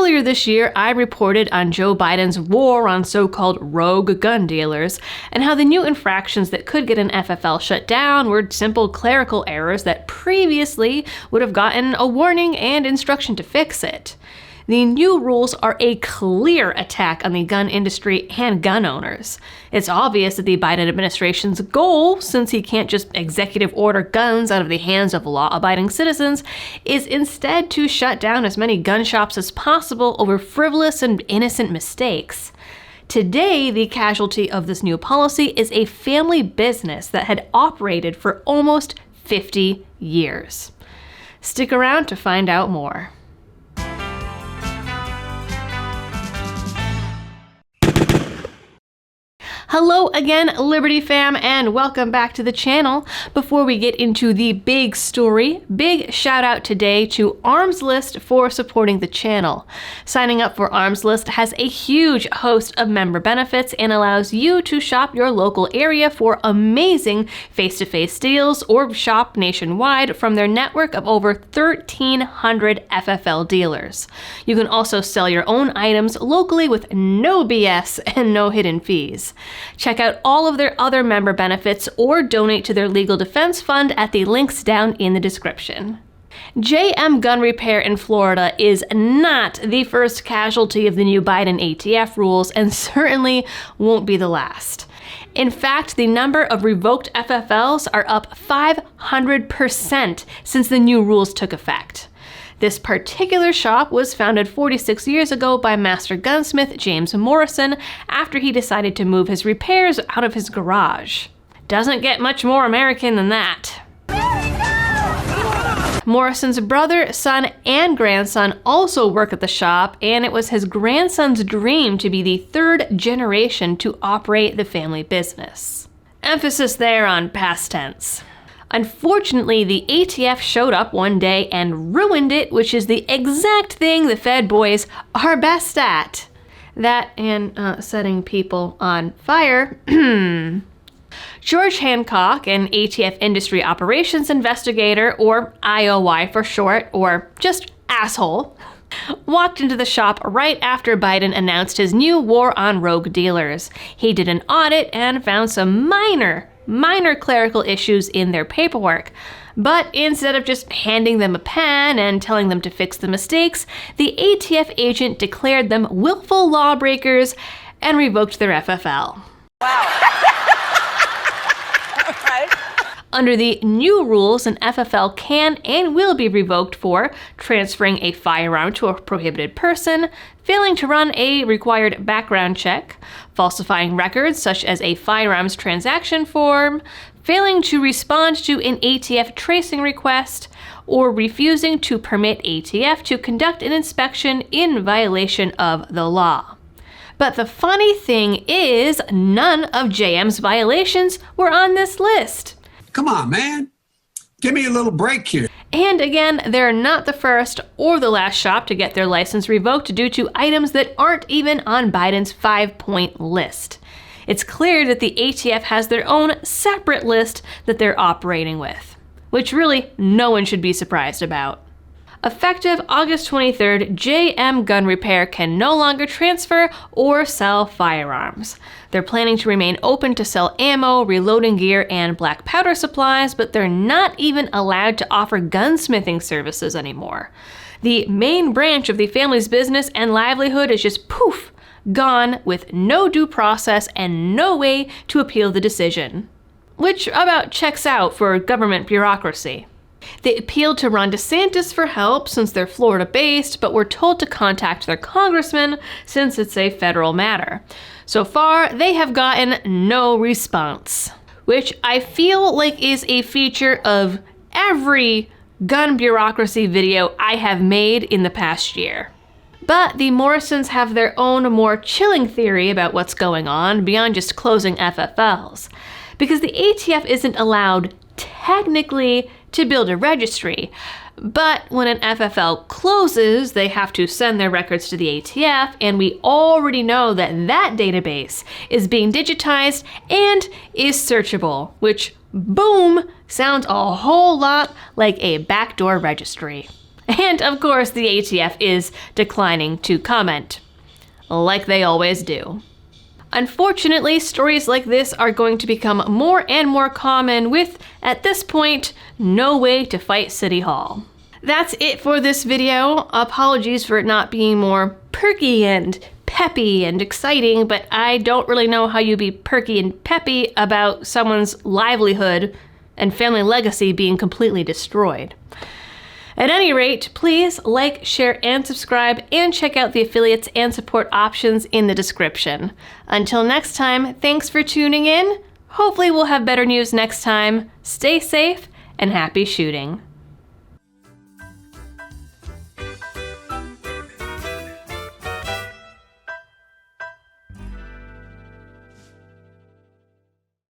Earlier this year, I reported on Joe Biden's war on so-called rogue gun dealers and how the new infractions that could get an FFL shut down were simple clerical errors that previously would have gotten a warning and instruction to fix it. The new rules are a clear attack on the gun industry and gun owners. It's obvious that the Biden administration's goal, since he can't just executive order guns out of the hands of law-abiding citizens, is instead to shut down as many gun shops as possible over frivolous and innocent mistakes. Today, the casualty of this new policy is a family business that had operated for almost 50 years. Stick around to find out more. Hello again, Liberty fam, and welcome back to the channel. Before we get into the big story, big shout out today to Arms List for supporting the channel. Signing up for Arms List has a huge host of member benefits and allows you to shop your local area for amazing face-to-face deals or shop nationwide from their network of over 1,300 FFL dealers. You can also sell your own items locally with no BS and no hidden fees. Check out all of their other member benefits or donate to their legal defense fund at the links down in the description. JM Gun Repair in Florida is not the first casualty of the new Biden ATF rules and certainly won't be the last. In fact, the number of revoked FFLs are up 500% since the new rules took effect. This particular shop was founded 46 years ago by master gunsmith James Morrison after he decided to move his repairs out of his garage. Doesn't get much more American than that. Morrison's brother, son, and grandson also work at the shop, and it was his grandson's dream to be the third generation to operate the family business. Emphasis there on past tense. Unfortunately, the ATF showed up one day and ruined it, which is the exact thing the Fed boys are best at. That and setting people on fire. George Hancock, an ATF industry operations investigator, or IOI for short, or just asshole, walked into the shop right after Biden announced his new war on rogue dealers. He did an audit and found some minor clerical issues in their paperwork. But instead of just handing them a pen and telling them to fix the mistakes, the ATF agent declared them willful lawbreakers and revoked their FFL. Wow. Under the new rules, an FFL can and will be revoked for transferring a firearm to a prohibited person, failing to run a required background check, falsifying records such as a firearms transaction form, failing to respond to an ATF tracing request, or refusing to permit ATF to conduct an inspection in violation of the law. But the funny thing is, none of JM's violations were on this list. Come on, man. Give me a little break here. And again, they're not the first or the last shop to get their license revoked due to items that aren't even on Biden's 5-point list. It's clear that the ATF has their own separate list that they're operating with, which really no one should be surprised about. Effective August 23rd, JM Gun Repair can no longer transfer or sell firearms. They're planning to remain open to sell ammo, reloading gear, and black powder supplies, but they're not even allowed to offer gunsmithing services anymore. The main branch of the family's business and livelihood is just poof, gone with no due process and no way to appeal the decision. Which about checks out for government bureaucracy. They appealed to Ron DeSantis for help since they're Florida-based, but were told to contact their congressman since it's a federal matter. So far, they have gotten no response, which I feel like is a feature of every gun bureaucracy video I have made in the past year. But the Morrisons have their own more chilling theory about what's going on beyond just closing FFLs. Because the ATF isn't allowed technically to build a registry, but when an FFL closes, they have to send their records to the ATF, and we already know that that database is being digitized and is searchable, which, boom, sounds a whole lot like a backdoor registry. And of course, the ATF is declining to comment, like they always do. Unfortunately, stories like this are going to become more and more common with, at this point, no way to fight City Hall. That's it for this video. Apologies for it not being more perky and peppy and exciting, but I don't really know how you be perky and peppy about someone's livelihood and family legacy being completely destroyed. At any rate, please like, share, and subscribe, and check out the affiliates and support options in the description. Until next time, thanks for tuning in. Hopefully we'll have better news next time. Stay safe and happy shooting.